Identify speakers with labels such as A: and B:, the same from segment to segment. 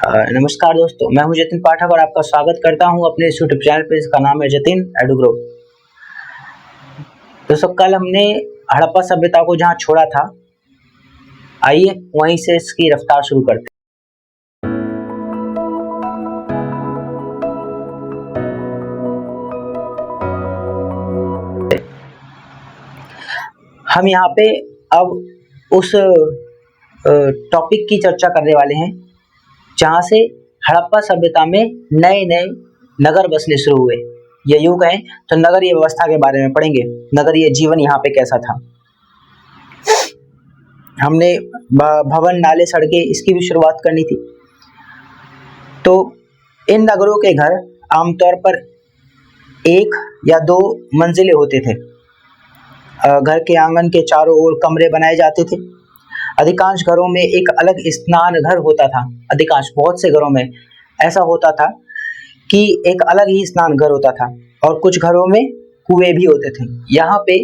A: नमस्कार दोस्तों, मैं हूं जतिन पाठक और आपका स्वागत करता हूं अपने इस यूट्यूब चैनल पे जिसका नाम है जतिन एडुग्रो। दोस्तों, कल हमने हड़प्पा सभ्यता को जहां छोड़ा था, आइए वहीं से इसकी रफ्तार शुरू करते हैं। हम यहाँ पे अब उस टॉपिक की चर्चा करने वाले हैं जहाँ से हड़प्पा सभ्यता में नए नए नगर बसने शुरू हुए। या यूं कहें तो नगरीय व्यवस्था के बारे में पढ़ेंगे, नगरीय जीवन यहाँ पे कैसा था। हमने भवन, नाले, सड़कें, इसकी भी शुरुआत करनी थी। तो इन नगरों के घर आमतौर पर एक या दो मंजिले होते थे। घर के आंगन के चारों ओर कमरे बनाए जाते थे। अधिकांश घरों में एक अलग स्नान घर होता था। बहुत से घरों में ऐसा होता था कि एक अलग ही स्नान घर होता था और कुछ घरों में कुएं भी होते थे। यहाँ पे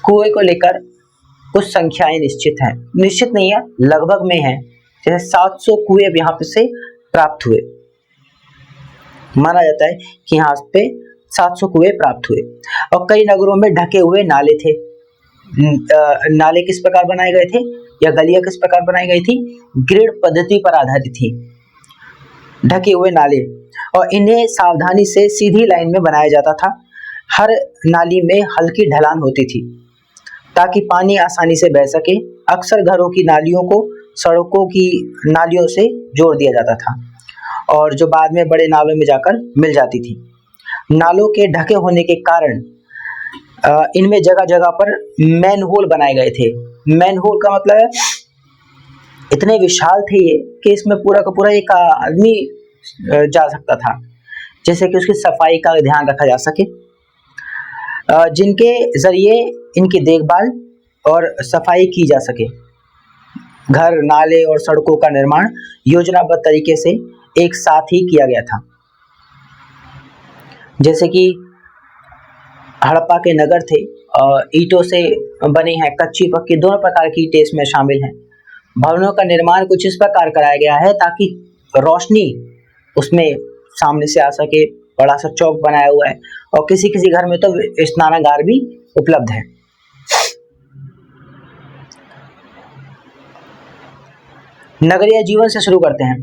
A: कुएं को लेकर कुछ संख्याएं निश्चित नहीं है, लगभग में है। जैसे 700 कुएं यहाँ पे से प्राप्त हुए। माना जाता है कि यहाँ पे 700 कुएं प्राप्त हुए। और कई नगरों में ढके हुए नाले थे। नाले किस प्रकार बनाए गए थे या गलियां किस प्रकार बनाई गई थी? ग्रिड पद्धति पर आधारित थी। ढके हुए नाले, और इन्हें सावधानी से सीधी लाइन में बनाया जाता था। हर नाली में हल्की ढलान होती थी ताकि पानी आसानी से बह सके। अक्सर घरों की नालियों को सड़कों की नालियों से जोड़ दिया जाता था और जो बाद में बड़े नालों में जाकर मिल जाती थी। नालों के ढके होने के कारण इनमें जगह जगह पर मैनहोल बनाए गए थे। मैनहोल का मतलब है इतने विशाल थे ये कि इसमें पूरा का पूरा एक आदमी जा सकता था, जैसे कि उसकी सफाई का ध्यान रखा जा सके, जिनके जरिए इनकी देखभाल और सफाई की जा सके। घर, नाले और सड़कों का निर्माण योजनाबद्ध तरीके से एक साथ ही किया गया था। जैसे कि हड़प्पा के नगर थे, ईंटों से बने हैं, कच्ची पक्की दोनों प्रकार की ईंटें इसमें शामिल हैं। भवनों का निर्माण कुछ इस प्रकार कराया गया है ताकि रोशनी उसमें सामने से आ सके। बड़ा सा चौक बनाया हुआ है और किसी किसी घर में तो स्नानागार भी उपलब्ध है। नगरीय जीवन से शुरू करते हैं।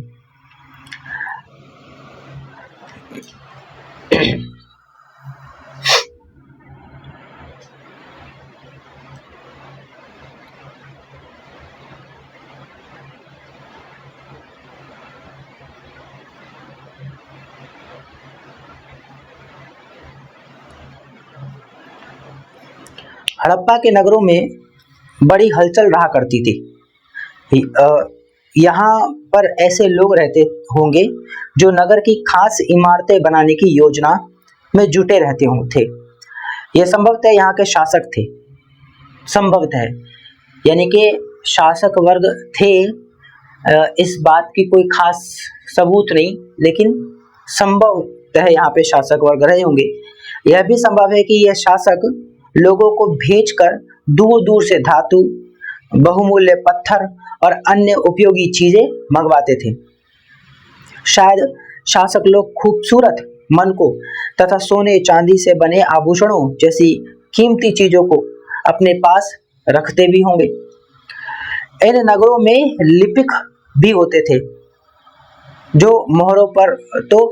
A: हड़प्पा के नगरों में बड़ी हलचल रहा करती थी। यहाँ पर ऐसे लोग रहते होंगे जो नगर की खास इमारतें बनाने की योजना में जुटे रहते थे। यह संभवतः यहाँ के शासक थे, संभवतः, यानी कि शासक वर्ग थे। इस बात की कोई खास सबूत नहीं, लेकिन संभवतः यहाँ पे शासक वर्ग रहे होंगे। यह भी संभव है कि यह शासक लोगों को भेजकर दूर दूर से धातु, बहुमूल्य पत्थर और अन्य उपयोगी चीजें मंगवाते थे। शायद शासक लोग खूबसूरत मनकों तथा सोने चांदी से बने आभूषणों जैसी कीमती चीजों को अपने पास रखते भी होंगे। इन नगरों में लिपिक भी होते थे जो मोहरों पर तो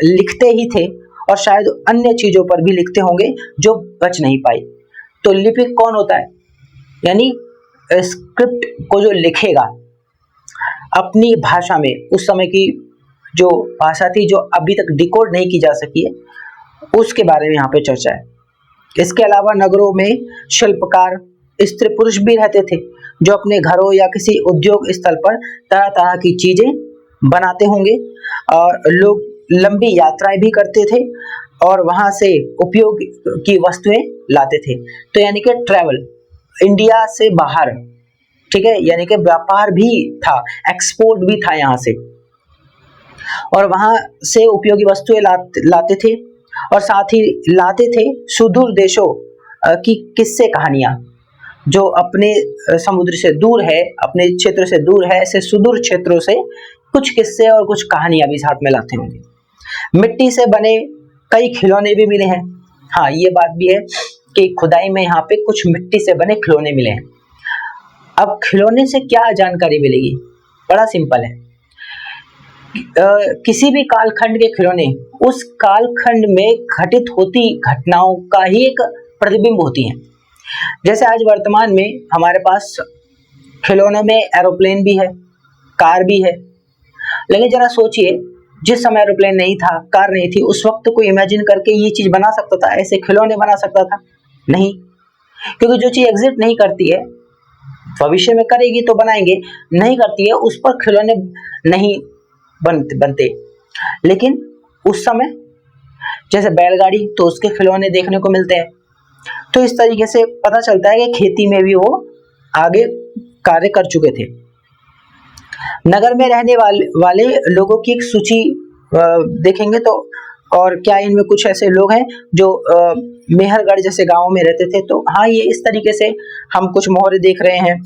A: लिखते ही थे और शायद अन्य चीजों पर भी लिखते होंगे जो बच नहीं पाई। तो लिपिक कौन होता है? यानी स्क्रिप्ट को जो लिखेगा अपनी भाषा में, उस समय की जो भाषा थी जो अभी तक डिकोड नहीं की जा सकी है, उसके बारे में यहाँ पे चर्चा है। इसके अलावा नगरों में शिल्पकार, स्त्री पुरुष भी रहते थे जो अपने घरों या किसी उद्योग स्थल पर तरह तरह की चीजें बनाते होंगे। और लोग लंबी यात्राएं भी करते थे और वहां से उपयोग की वस्तुएं लाते थे। तो यानी कि ट्रैवल, इंडिया से बाहर, ठीक है, यानी कि व्यापार भी था, एक्सपोर्ट भी था यहाँ से, और वहां से उपयोगी वस्तुएं लाते थे और साथ ही लाते थे सुदूर देशों की किस्से कहानियां जो अपने समुद्र से दूर है, अपने क्षेत्र से दूर है, ऐसे सुदूर क्षेत्रों से कुछ किस्से और कुछ कहानियां भी साथ में लाते होंगे। मिट्टी से बने कई खिलौने भी मिले हैं। हाँ, ये बात भी है कि खुदाई में यहाँ पे कुछ मिट्टी से बने खिलौने मिले हैं। अब खिलौने से क्या जानकारी मिलेगी? बड़ा सिंपल है। किसी भी कालखंड के खिलौने उस कालखंड में घटित होती घटनाओं का ही एक प्रतिबिंब होती हैं। जैसे आज वर्तमान में हमारे पास खिलौनों में एरोप्लेन भी है, कार भी है, लेकिन जरा सोचिए, जिस समय एरोप्लेन नहीं था, कार नहीं थी, उस वक्त कोई इमेजिन करके ये चीज बना सकता था, ऐसे खिलौने बना सकता था? नहीं, क्योंकि जो चीज एग्जिस्ट नहीं करती है, भविष्य में करेगी तो बनाएंगे, नहीं करती है उस पर खिलौने नहीं बनते। लेकिन उस समय जैसे बैलगाड़ी, तो उसके खिलौने देखने को मिलते हैं। तो इस तरीके से पता चलता है कि खेती में भी वो आगे कार्य कर चुके थे। नगर में रहने वाले लोगों की एक सूची देखेंगे तो, और क्या इनमें कुछ ऐसे लोग हैं जो मेहरगढ़ जैसे गांवों में रहते थे? तो हाँ, ये इस तरीके से हम कुछ मोहरे देख रहे हैं,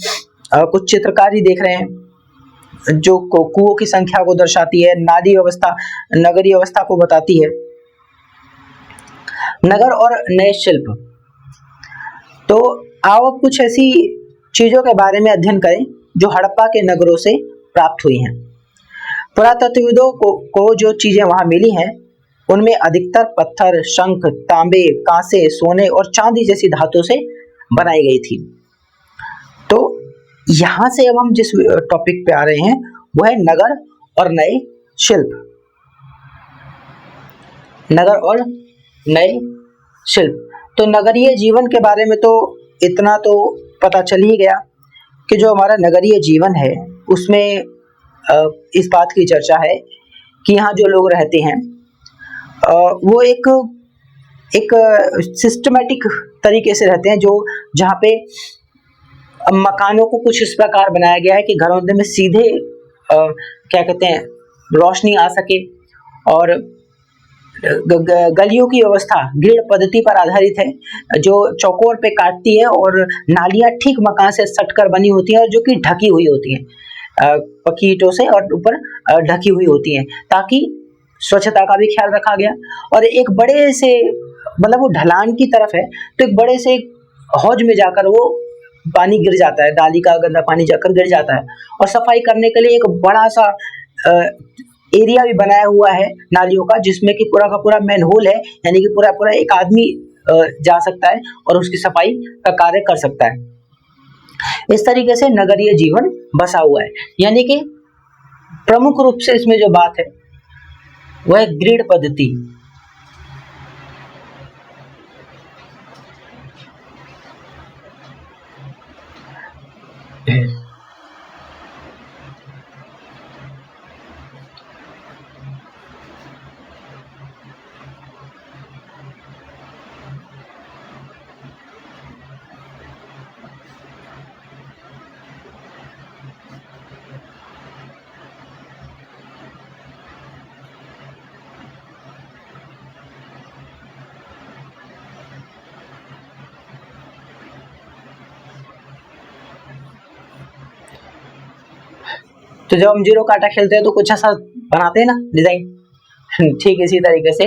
A: कुछ चित्रकारी देख रहे हैं जो कुओं की संख्या को दर्शाती है, नाली व्यवस्था, नगरीय व्यवस्था को बताती है। नगर और नए शिल्प, तो आओ अब कुछ ऐसी चीजों के बारे में अध्ययन करें जो हड़प्पा के नगरों से प्राप्त हुई हैं। पुरातत्वविदों को जो चीजें वहां मिली हैं उनमें अधिकतर पत्थर, शंख, तांबे, कांसे, सोने और चांदी जैसी धातु से बनाई गई थी। तो यहां से अब हम जिस टॉपिक पे आ रहे हैं वो है नगर और नए शिल्प। नगर और नए शिल्प, तो नगरीय जीवन के बारे में तो इतना तो पता चल ही गया कि जो हमारा नगरीय जीवन है उसमें इस बात की चर्चा है कि यहाँ जो लोग रहते हैं वो एक सिस्टमेटिक तरीके से रहते हैं, जो जहाँ पे मकानों को कुछ इस प्रकार बनाया गया है कि घरों में सीधे क्या कहते हैं रोशनी आ सके, और गलियों की व्यवस्था ग्रिड पद्धति पर आधारित है जो चौकोर पे काटती है, और नालियां ठीक मकान से सटकर बनी होती हैं और जो कि ढकी हुई होती हैं पक्की ईंटों से, और ऊपर ढकी हुई होती हैं ताकि स्वच्छता का भी ख्याल रखा गया। और एक बड़े से मतलब वो ढलान की तरफ है तो एक बड़े से हौज में जाकर वो पानी गिर जाता है, डाली का गंदा पानी जाकर गिर जाता है, और सफाई करने के लिए एक बड़ा सा एरिया भी बनाया हुआ है नालियों का, जिसमें कि पूरा का पूरा मैन होल है, यानी कि पूरा पूरा एक आदमी जा सकता है और उसकी सफाई का कार्य कर सकता है। इस तरीके से नगरीय जीवन बसा हुआ है, यानी कि प्रमुख रूप से इसमें जो बात है वह है ग्रिड पद्धति। तो जब हम जीरो काटा खेलते हैं तो कुछ ऐसा बनाते हैं ना डिजाइन, ठीक इसी तरीके से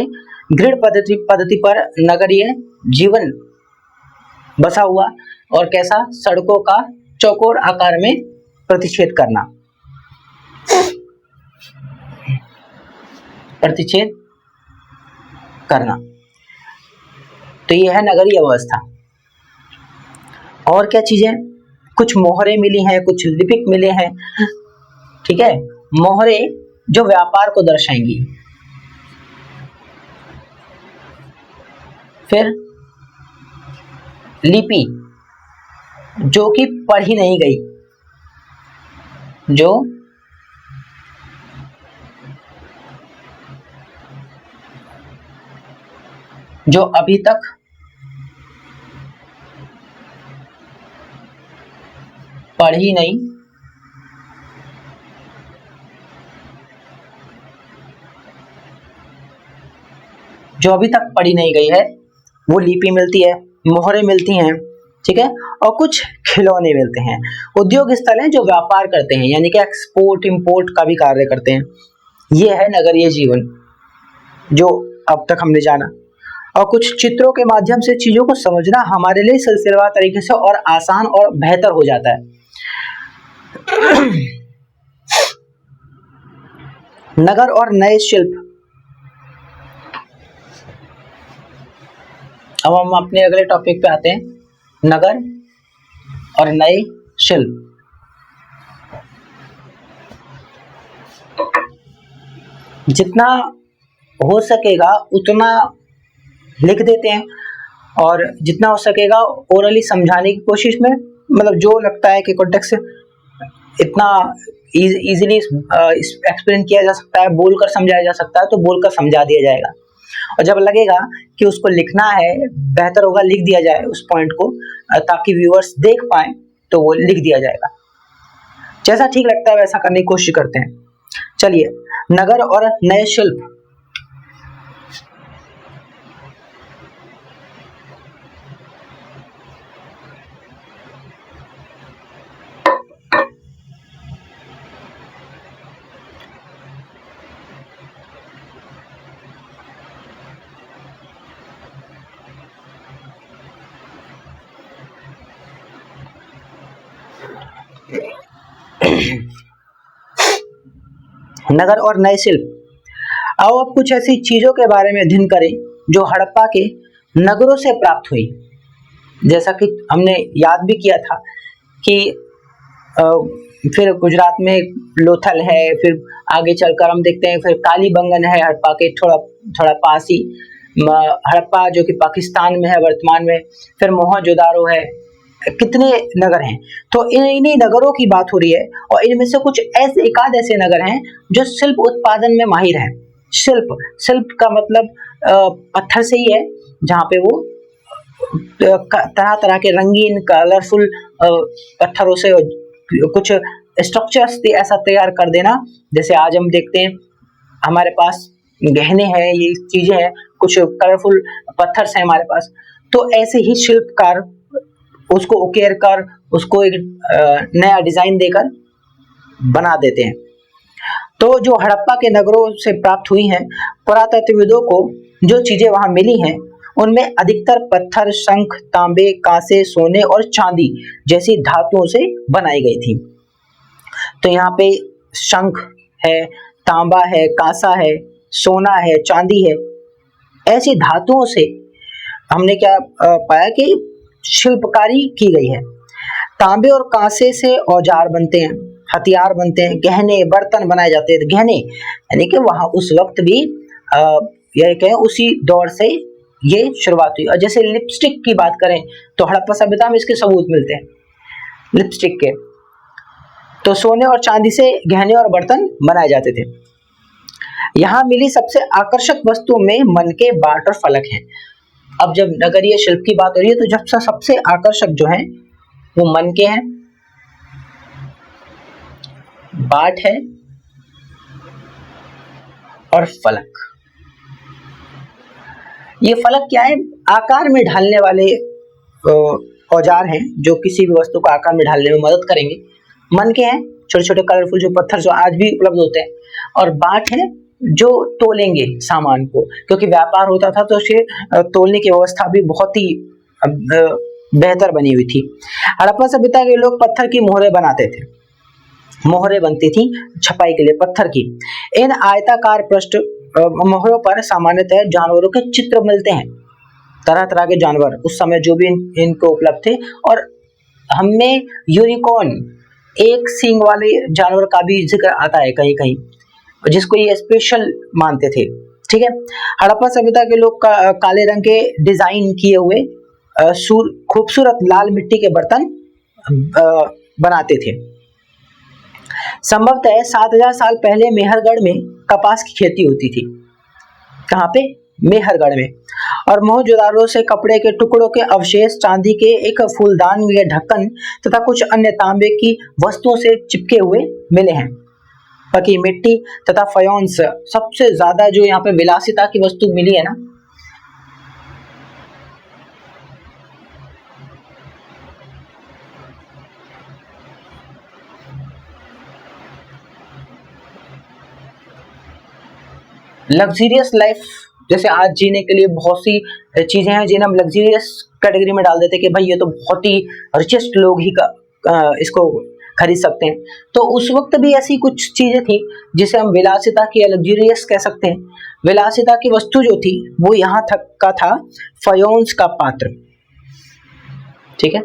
A: ग्रिड पद्धति पर नगरीय जीवन बसा हुआ, और कैसा, सड़कों का चौकोर आकार में प्रतिच्छेद करना, तो ये है नगरीय व्यवस्था। और क्या चीजें, कुछ मोहरे मिली हैं, कुछ लिपिक मिले हैं, ठीक है, मोहरे जो व्यापार को दर्शाएंगी। फिर लिपि जो कि पढ़ी नहीं गई, जो अभी तक पढ़ी नहीं गई है वो लिपि मिलती है, मोहरे मिलती हैं, ठीक है। और कुछ खिलौने मिलते हैं। उद्योग स्थल हैं जो व्यापार करते हैं, यानी कि एक्सपोर्ट इंपोर्ट का भी कार्य करते हैं। ये है नगरीय जीवन जो अब तक हमने जाना। और कुछ चित्रों के माध्यम से चीजों को समझना हमारे लिए सिलसिलेवार तरीके से और आसान और बेहतर हो जाता है। नगर और नए शिल्प। अब हम अपने अगले टॉपिक पे आते हैं, नगर और नए शिल्प। जितना हो सकेगा उतना लिख देते हैं और जितना हो सकेगा ओरली समझाने की कोशिश में, मतलब जो लगता है कि कॉन्टेक्स्ट से इतना इजीली एक्सप्लेन किया जा सकता है, बोलकर समझाया जा सकता है तो बोलकर समझा दिया जाएगा। और जब लगेगा कि उसको लिखना है, बेहतर होगा लिख दिया जाए उस पॉइंट को, ताकि व्यूअर्स देख पाए, तो वो लिख दिया जाएगा। जैसा ठीक लगता है वैसा करने की कोशिश करते हैं। चलिए, नगर और नए शिल्प। नगर और नए शिल्प। आओ अब कुछ ऐसी चीजों के बारे में अध्ययन करें जो हड़प्पा के नगरों से प्राप्त हुई। जैसा कि हमने याद भी किया था कि फिर गुजरात में लोथल है, फिर आगे चलकर हम देखते हैं फिर कालीबंगन है हड़प्पा के थोड़ा थोड़ा पास ही, हड़प्पा जो कि पाकिस्तान में है वर्तमान में, फिर मोहनजोदारो है। कितने नगर हैं, तो इन्हीं नगरों की बात हो रही है। और इनमें से कुछ ऐसे एकाध ऐसे नगर हैं जो शिल्प उत्पादन में माहिर हैं। शिल्प का मतलब पत्थर से ही है, जहाँ पे वो तरह तरह के रंगीन कलरफुल पत्थरों से कुछ स्ट्रक्चर्स ऐसा तैयार कर देना। जैसे आज हम देखते हैं हमारे पास गहने हैं, ये चीजें हैं, कुछ कलरफुल पत्थर हैं हमारे पास, तो ऐसे ही शिल्पकार उसको उकेर कर उसको एक नया डिजाइन देकर बना देते हैं। तो जो हड़प्पा के नगरों से प्राप्त हुई हैं, पुरातत्वविदों को जो चीजें वहां मिली हैं उनमें अधिकतर पत्थर, शंख, तांबे, कांसे, सोने और चांदी जैसी धातुओं से बनाई गई थी। तो यहाँ पे शंख है, तांबा है, कांसा है, सोना है, चांदी है, ऐसी धातुओं से हमने क्या पाया कि शिल्पकारी की गई है। तांबे और कांसे से औजार बनते हैं, हथियार बनते हैं, गहने बर्तन बनाए जाते हैं। गहने यानी कि वहां उस वक्त भी यह कहें उसी दौर से ये शुरुआत हुई। और जैसे लिपस्टिक की बात करें तो हड़प्पा सभ्यता में इसके सबूत मिलते हैं लिपस्टिक के। तो सोने और चांदी से गहने और बर्तन बनाए जाते थे। यहाँ मिली सबसे आकर्षक वस्तुओं में मन के बाट और फलक हैं। अब जब नगरीय शिल्प की बात हो रही है तो जब सबसे आकर्षक जो है वो मन के हैं, बाट है और फलक। ये फलक क्या है? आकार में ढालने वाले औजार हैं जो किसी भी वस्तु को आकार में ढालने में मदद करेंगे। मन के हैं छोटे छोटे कलरफुल जो पत्थर जो आज भी उपलब्ध होते हैं, और बाट है जो तोलेंगे सामान को, क्योंकि व्यापार होता था तो उसे तोलने की व्यवस्था भी बहुत ही बेहतर बनी हुई थी। हड़प्पा सभ्यता के लोग पत्थर की मोहरें बनाते थे, मोहरें बनती थी छपाई के लिए पत्थर की। इन आयताकार पृष्ठ मोहरों पर सामान्यतः जानवरों के चित्र मिलते हैं, तरह तरह के जानवर उस समय जो भी इनको उपलब्ध थे। और हमने यूनिकॉर्न, एक सींग वाले जानवर का भी जिक्र आता है कहीं कहीं, जिसको ये स्पेशल मानते थे। ठीक है। हड़प्पा सभ्यता के लोग काले रंग के डिजाइन किए हुए खूबसूरत लाल मिट्टी के बर्तन बनाते थे। संभवतः 7000 साल पहले मेहरगढ़ में कपास की खेती होती थी। कहाँ पे? मेहरगढ़ में। और मोहनजोदारो से कपड़े के टुकड़ों के अवशेष, चांदी के एक फूलदान या ढक्कन तथा कुछ अन्य तांबे की वस्तुओं से चिपके हुए मिले हैं। बाकी मिट्टी तथा फायोन्स, सबसे ज्यादा जो यहाँ पे विलासिता की वस्तु मिली है ना, लग्जरियस लाइफ, जैसे आज जीने के लिए बहुत सी चीजें हैं जिन्हें हम लग्जरियस कैटेगरी में डाल देते हैं कि भाई ये तो बहुत ही रिचेस्ट लोग ही इसको खरीद सकते हैं। तो उस वक्त भी ऐसी कुछ चीजें थी जिसे हम विलासिता की या लग्जरियस कह सकते हैं। विलासिता की वस्तु जो थी वो यहाँ तक का था फायोन्स का पात्र, ठीक है।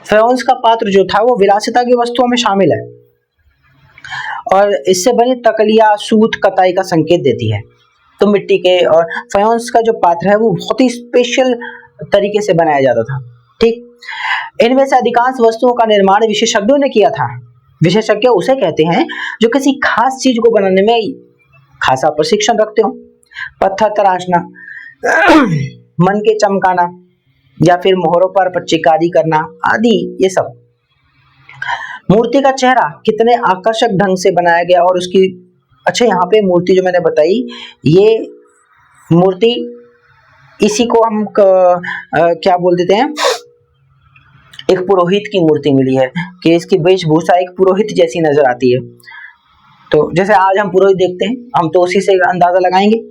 A: फायोन्स का पात्र जो था वो विलासिता की वस्तुओं में शामिल है और इससे बनी तकलिया, सूत, कताई का संकेत देती है। तो मिट्टी के और फायोन्स का जो पात्र है वो बहुत ही स्पेशल तरीके से बनाया जाता था, ठीक। इनमें से अधिकांश वस्तुओं का निर्माण विशेषज्ञों ने किया था। विशेषज्ञ उसे कहते हैं जो किसी खास चीज को बनाने में खासा प्रशिक्षण रखते हो। पत्थर तराशना, मन के चमकाना या फिर मोहरों पर चित्रकारी करना आदि, ये सब। मूर्ति का चेहरा कितने आकर्षक ढंग से बनाया गया और उसकी, अच्छा यहाँ पे मूर्ति जो मैंने बताई, ये मूर्ति इसी को हम क्या बोल देते हैं, एक पुरोहित की मूर्ति मिली है कि इसकी वेशभूषा एक पुरोहित जैसी नजर आती है। तो जैसे आज हम पुरोहित देखते हैं, हम तो उसी से अंदाजा लगाएंगे।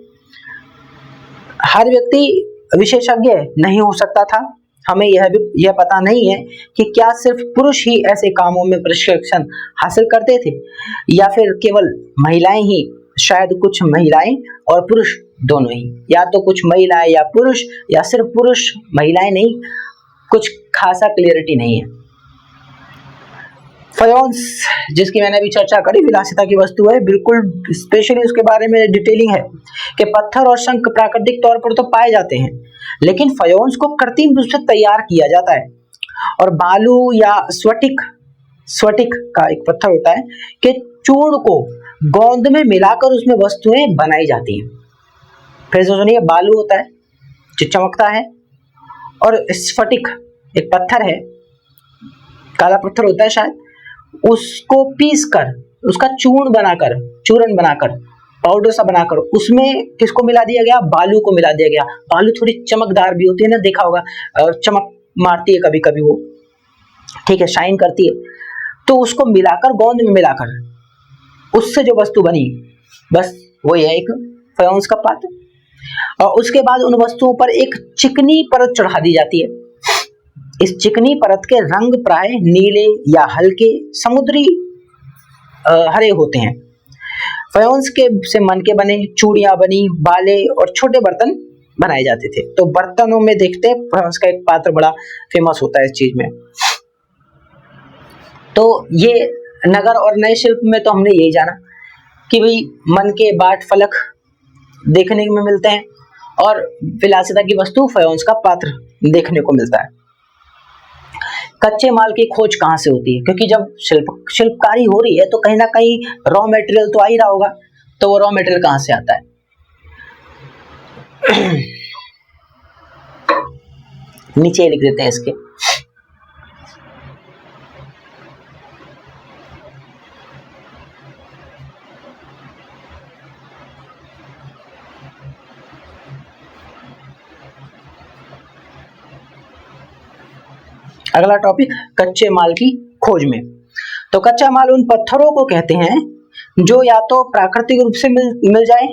A: हर व्यक्ति विशेषज्ञ नहीं हो सकता था। हमें यह पता नहीं है कि क्या सिर्फ पुरुष ही ऐसे कामों में प्रशिक्षण हासिल करते थे या फिर केवल महिलाएं ही। शायद कुछ महिलाएं और पुरुष दोनों ही, या तो कुछ महिलाएं या पुरुष, या सिर्फ पुरुष महिलाएं नहीं, कुछ खासा क्लियरिटी नहीं है। फायोन्स, जिसकी मैंने अभी चर्चा करी, विलासिता की वस्तु है, बिल्कुल स्पेशली उसके बारे में डिटेलिंग है कि पत्थर और शंख प्राकृतिक तौर पर तो पाए जाते हैं, लेकिन फायोन्स को कृत्रिम रूप से तैयार किया जाता है और बालू या स्फटिक का एक पत्थर होता है कि चूर्ण को गोंद में मिलाकर उसमें वस्तुएं बनाई जाती हैं। फिर से सुनिए, बालू होता है जो चमकता है और स्फटिक एक पत्थर है, काला पत्थर होता है शायद, उसको पीस कर उसका चूर्ण बनाकर पाउडर सा बनाकर उसमें किसको मिला दिया गया, बालू को मिला दिया गया। बालू थोड़ी चमकदार भी होती है ना, देखा होगा, चमक मारती है कभी कभी वो, ठीक है, शाइन करती है। तो उसको मिलाकर, गोंद में मिलाकर उससे जो वस्तु बनी, बस वही है एक फायोन्स का पात्र। और उसके बाद उन वस्तुओं पर एक चिकनी परत चढ़ा दी जाती है। इस चिकनी परत के रंग प्राय नीले या हल्के समुद्री हरे होते हैं। फायोन्स के से मन के बने चूड़ियां बनी, बाले और छोटे बर्तन बनाए जाते थे। तो बर्तनों में देखते हैं फायोन्स का एक पात्र बड़ा फेमस होता है इस चीज में। तो ये नगर और नए शिल्प में तो हमने यही जाना कि भाई मन के बाट फलक देखने में मिलते हैं और विलासिता की वस्तु फायोन्स का पात्र देखने को मिलता है। कच्चे माल की खोज कहाँ से होती है, क्योंकि जब शिल्पकारी हो रही है तो कहीं ना कहीं रॉ मटेरियल तो आ ही रहा होगा। तो वो रॉ मटेरियल कहाँ से आता है? नीचे लिख देते हैं इसके। अगला टॉपिक, कच्चे माल की खोज में। तो कच्चा माल उन पत्थरों को कहते हैं जो या तो प्राकृतिक रूप से मिल जाए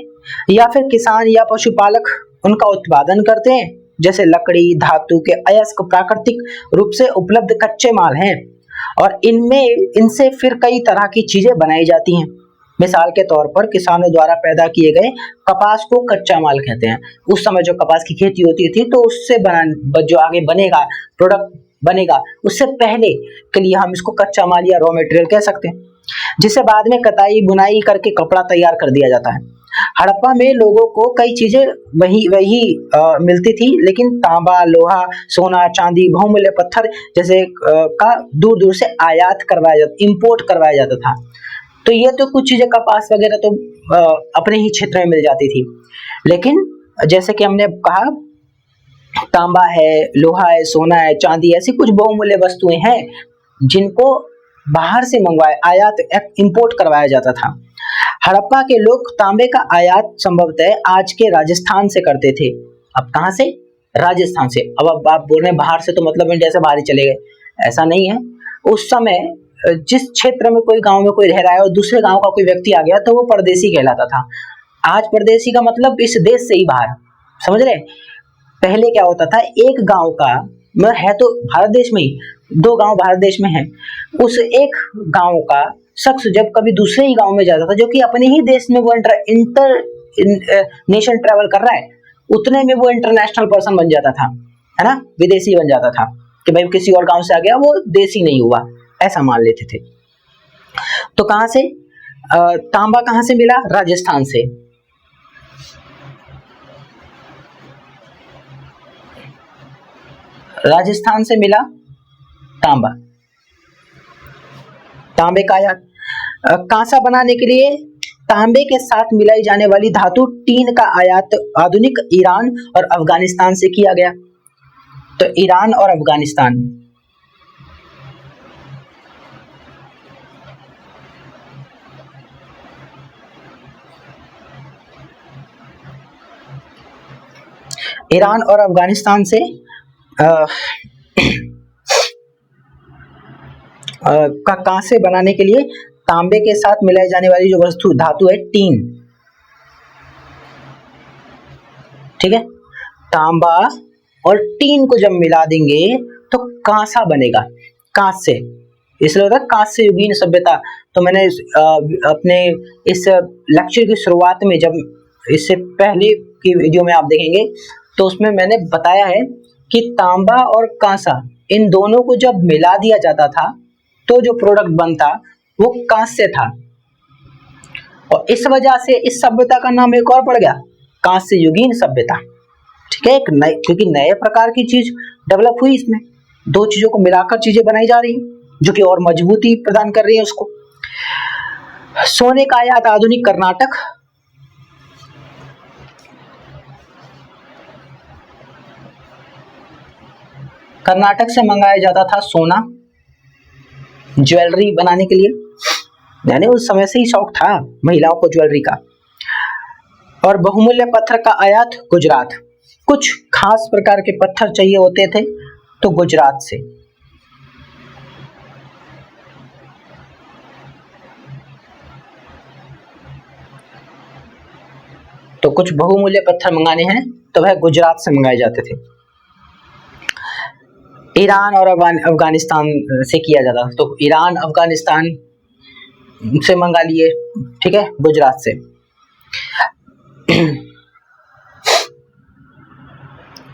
A: या फिर किसान या पशुपालक उनका उत्पादन करते हैं। जैसे लकड़ी, धातु के अयस्क प्राकृतिक रूप से उपलब्ध कच्चे माल हैं और इनसे फिर कई तरह की चीजें बनाई जाती हैं। मिसाल के तौर पर किसानों द्वारा पैदा किए गए कपास को कच्चा माल कहते हैं। उस समय जो कपास की खेती होती थी तो उससे जो आगे बनेगा प्रोडक्ट बनेगा, उससे पहले के लिए हम इसको कच्चा माल या रॉ मटेरियल कह सकते हैं, जिसे बाद में कताई बुनाई करके कपड़ा तैयार कर दिया जाता है। हड़प्पा में लोगों को कई चीजें वही मिलती थी, लेकिन तांबा, लोहा, सोना, चांदी, बहुमूल्य पत्थर जैसे का दूर दूर से आयात करवाया जाता, इंपोर्ट करवाया जाता था। तो ये तो कुछ चीजें, कपास वगैरह तो अपने ही क्षेत्र में मिल जाती थी, लेकिन जैसे कि हमने कहा तांबा है, लोहा है, सोना है, चांदी, ऐसी कुछ बहुमूल्य वस्तुएं हैं जिनको बाहर से मंगवाया, आयात इंपोर्ट करवाया जाता था। हड़प्पा के लोग तांबे का आयात संभवतः आज के राजस्थान से करते थे। अब कहां से? राजस्थान से। अब आप बोल रहे हैं बाहर से, तो मतलब इंडिया से बाहर ही चले गए, ऐसा नहीं है। उस समय जिस क्षेत्र में कोई गांव में कोई रह रहा है और दूसरे गांव का कोई व्यक्ति आ गया तो वो परदेसी कहलाता था। आज परदेसी का मतलब इस देश से ही बाहर, समझ रहे। पहले क्या होता था, एक गांव का मतलब है तो भारत देश में ही, 2 गांव भारत देश में हैं, उस एक गांव का शख्स जब कभी दूसरे ही गांव में जाता था जो कि अपने ही देश में वो इंटर नेशन ट्रेवल कर रहा है, उतने में वो इंटरनेशनल पर्सन बन जाता था, है ना, विदेशी बन जाता था कि भाई किसी और गांव से आ गया, वो देसी नहीं हुआ, ऐसा मान लेते थे। तो कहां से तांबा कहां से मिला? राजस्थान से। राजस्थान से मिला तांबा, तांबे का आयात। कांसा बनाने के लिए तांबे के साथ मिलाई जाने वाली धातु टीन का आयात आधुनिक ईरान और अफगानिस्तान से किया गया। तो ईरान और अफगानिस्तान, ईरान और अफगानिस्तान से का कांसे बनाने के लिए तांबे के साथ मिलाई जाने वाली जो वस्तु धातु है टीन, ठीक है। तांबा और टीन को जब मिला देंगे तो कांसा बनेगा, कांच से, इसलिए होता है कांस्य युगीन सभ्यता। तो मैंने अपने इस लेक्चर की शुरुआत में, जब इससे पहले की वीडियो में आप देखेंगे तो उसमें मैंने बताया है कि तांबा और कांसा इन दोनों को जब मिला दिया जाता था तो जो प्रोडक्ट बनता वो कांस्य था, और इस वजह से इस सभ्यता का नाम एक और पड़ गया, कांस्य युगीन सभ्यता, ठीक है। एक नए, क्योंकि नए प्रकार की चीज डेवलप हुई, इसमें 2 चीजों को मिलाकर चीजें बनाई जा रही जो कि और मजबूती प्रदान कर रही है उसको। सोने का आयात आधुनिक कर्नाटक, कर्नाटक से मंगाया जाता था सोना ज्वेलरी बनाने के लिए, यानी उस समय से ही शौक था महिलाओं को ज्वेलरी का। और बहुमूल्य पत्थर का आयात गुजरात, कुछ खास प्रकार के पत्थर चाहिए होते थे तो गुजरात से। तो कुछ बहुमूल्य पत्थर मंगाने हैं तो वह गुजरात से मंगाए जाते थे। ईरान और अफगानिस्तान से किया जाता, तो ईरान अफगानिस्तान से मंगा लिए, ठीक है, गुजरात से।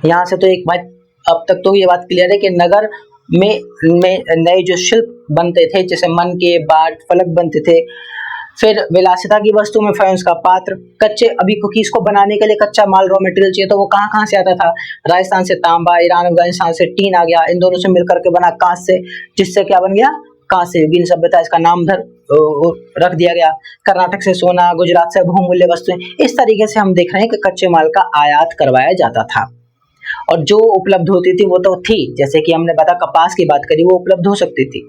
A: यहां से तो एक बात, अब तक तो ये बात क्लियर है कि नगर में नए जो शिल्प बनते थे, जैसे मन के बाट फलक बनते थे, फिर विलासिता की वस्तु में फाइनेंस का पात्र, कच्चे, अभी कुकीज को बनाने के लिए कच्चा माल रॉ मटेरियल चाहिए तो वो कहाँ कहाँ से आता था? राजस्थान से तांबा, ईरान अफगानिस्तान से टीन आ गया, इन दोनों से मिलकर के बना कांच से, जिससे क्या बन गया? कांस्य युगीन सभ्यता, इसका नाम रख दिया गया। कर्नाटक से सोना, गुजरात से बहुमूल्य वस्तुएं, इस तरीके से हम देख रहे हैं कि कच्चे माल का आयात करवाया जाता था, और जो उपलब्ध होती थी वो तो थी, जैसे कि हमने पता कपास की बात करी, वो उपलब्ध हो सकती थी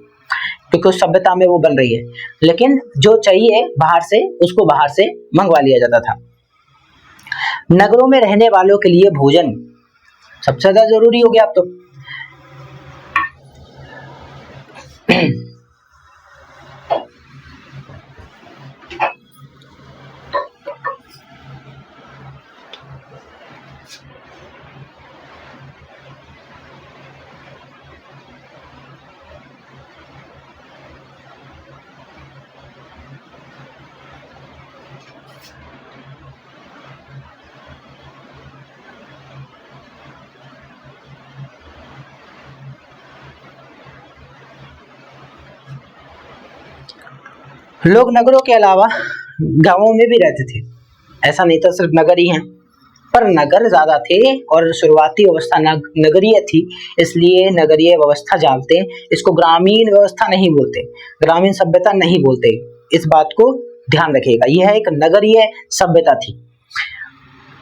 A: क्योंकि उस सभ्यता में वो बन रही है, लेकिन जो चाहिए बाहर से उसको बाहर से मंगवा लिया जाता था। नगरों में रहने वालों के लिए भोजन सबसे ज्यादा जरूरी हो गया अब तो। लोग नगरों के अलावा गांवों में भी रहते थे, ऐसा नहीं था सिर्फ नगर ही हैं, पर नगर ज्यादा थे और शुरुआती अवस्था नगरीय थी, इसलिए नगरीय व्यवस्था जानते हैं, इसको ग्रामीण व्यवस्था नहीं बोलते, ग्रामीण सभ्यता नहीं बोलते, इस बात को ध्यान रखिएगा। यह एक नगरीय सभ्यता थी।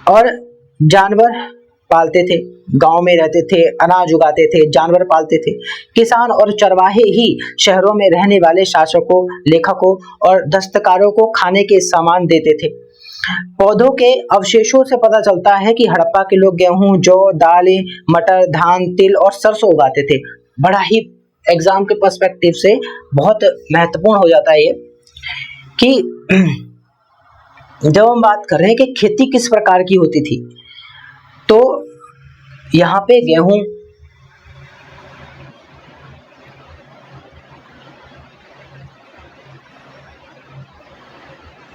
A: और जानवर पालते थे, गांव में रहते थे, अनाज उगाते थे, जानवर पालते थे। किसान और चरवाहे ही शहरों में रहने वाले शासकों, लेखकों और दस्तकारों को खाने के सामान देते थे। पौधों के अवशेषों से पता चलता है कि हड़प्पा के लोग गेहूं, जौ, दालें, मटर, धान, तिल और सरसों उगाते थे। बड़ा ही एग्जाम के पर्सपेक्टिव से बहुत महत्वपूर्ण हो जाता है ये कि जब हम बात कर रहे हैं कि खेती किस प्रकार की होती थी, तो यहाँ पे गेहूं,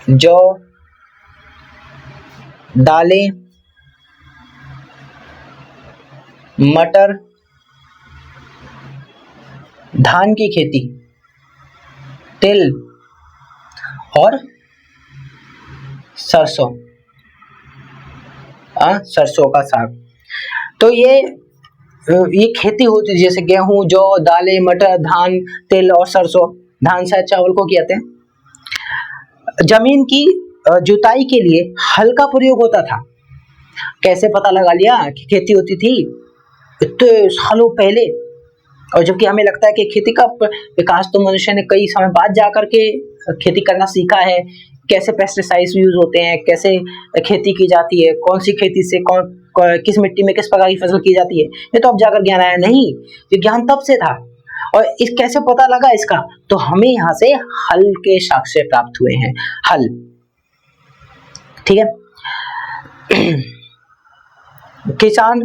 A: जौ, दालें, मटर, धान की खेती, तिल और सरसों, सरसों का साग। तो ये खेती होती है, जैसे गेहूं, जौ, दालें, मटर, धान, तिल और सरसों। धान शायद चावल को कहते हैं। जमीन की जुताई के लिए हल का प्रयोग होता था। कैसे पता लगा लिया कि खेती होती थी इतने सालों पहले, और जबकि हमें लगता है कि खेती का विकास तो मनुष्य ने कई समय बाद जाकर के खेती करना सीखा है। कैसे पेस्टिसाइड्स यूज होते हैं, कैसे खेती की जाती है, कौन सी खेती से किस मिट्टी में किस प्रकार की फसल की जाती है, ये तो अब जाकर ज्ञान आया नहीं, ये ज्ञान तब से था। और इस कैसे पता लगा इसका, तो हमें यहाँ से हल के साक्ष्य प्राप्त हुए हैं। हल, ठीक है। किसान,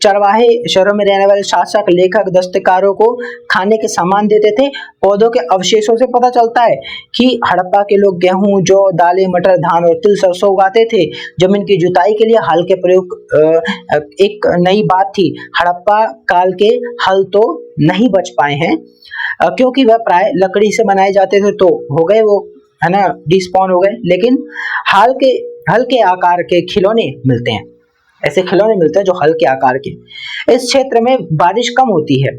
A: चरवाहे, शहरों में रहने वाले शासक, लेखक, दस्तकारों को खाने के सामान देते थे। पौधों के अवशेषों से पता चलता है कि हड़प्पा के लोग गेहूं, जौ, दालें, मटर, धान और तिल, सरसों उगाते थे। जमीन की जुताई के लिए हल के प्रयोग एक नई बात थी। हड़प्पा काल के हल तो नहीं बच पाए हैं क्योंकि वह प्राय लकड़ी से बनाए जाते थे, तो हो गए वो, है ना, डिस्पॉन हो गए। लेकिन हल के आकार के खिलौने मिलते हैं, ऐसे खिलौने मिलते हैं जो हल के आकार के। इस क्षेत्र में बारिश कम होती है,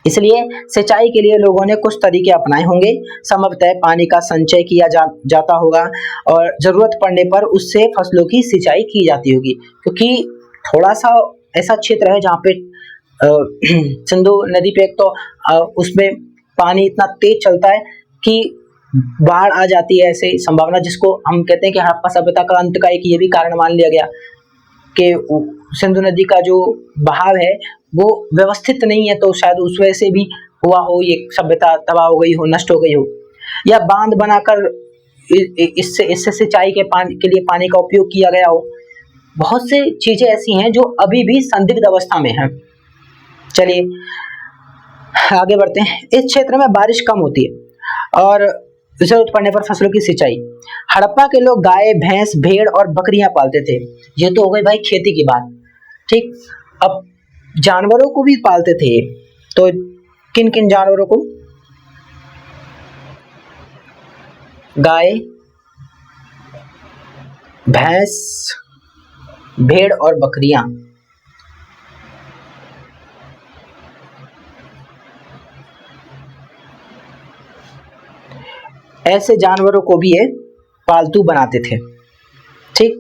A: इसलिए सिंचाई के लिए लोगों ने कुछ तरीके अपनाए होंगे। संभवतः पानी का संचय किया जाता होगा और जरूरत पड़ने पर उससे फसलों की सिंचाई की जाती होगी, क्योंकि थोड़ा सा ऐसा क्षेत्र है जहाँ पे सिंधु नदी पे एक तो उसमें पानी इतना तेज चलता है कि बाढ़ आ जाती है, ऐसे संभावना, जिसको हम कहते हैं कि हड़प्पा सभ्यता का अंत का एक ये भी कारण मान लिया गया कि सिंधु नदी का जो बहाव है वो व्यवस्थित नहीं है, तो शायद उस वजह से भी हुआ हो, ये सभ्यता तबाह हो गई हो, नष्ट हो गई हो। या बांध बनाकर इससे सिंचाई के लिए पानी का उपयोग किया गया हो। बहुत से चीजें ऐसी हैं जो अभी भी संदिग्ध अवस्था में हैं। चलिए आगे बढ़ते हैं। इस क्षेत्र में बारिश कम होती है और जरूरत पड़ने पर फसलों की सिंचाई। हड़प्पा के लोग गाय, भैंस, भेड़ और बकरियां पालते थे। ये तो हो गई भाई खेती की बात, ठीक। अब जानवरों को भी पालते थे, तो किन किन जानवरों को? गाय, भैंस, भेड़ और बकरियां। ऐसे जानवरों को भी ये पालतू बनाते थे, ठीक।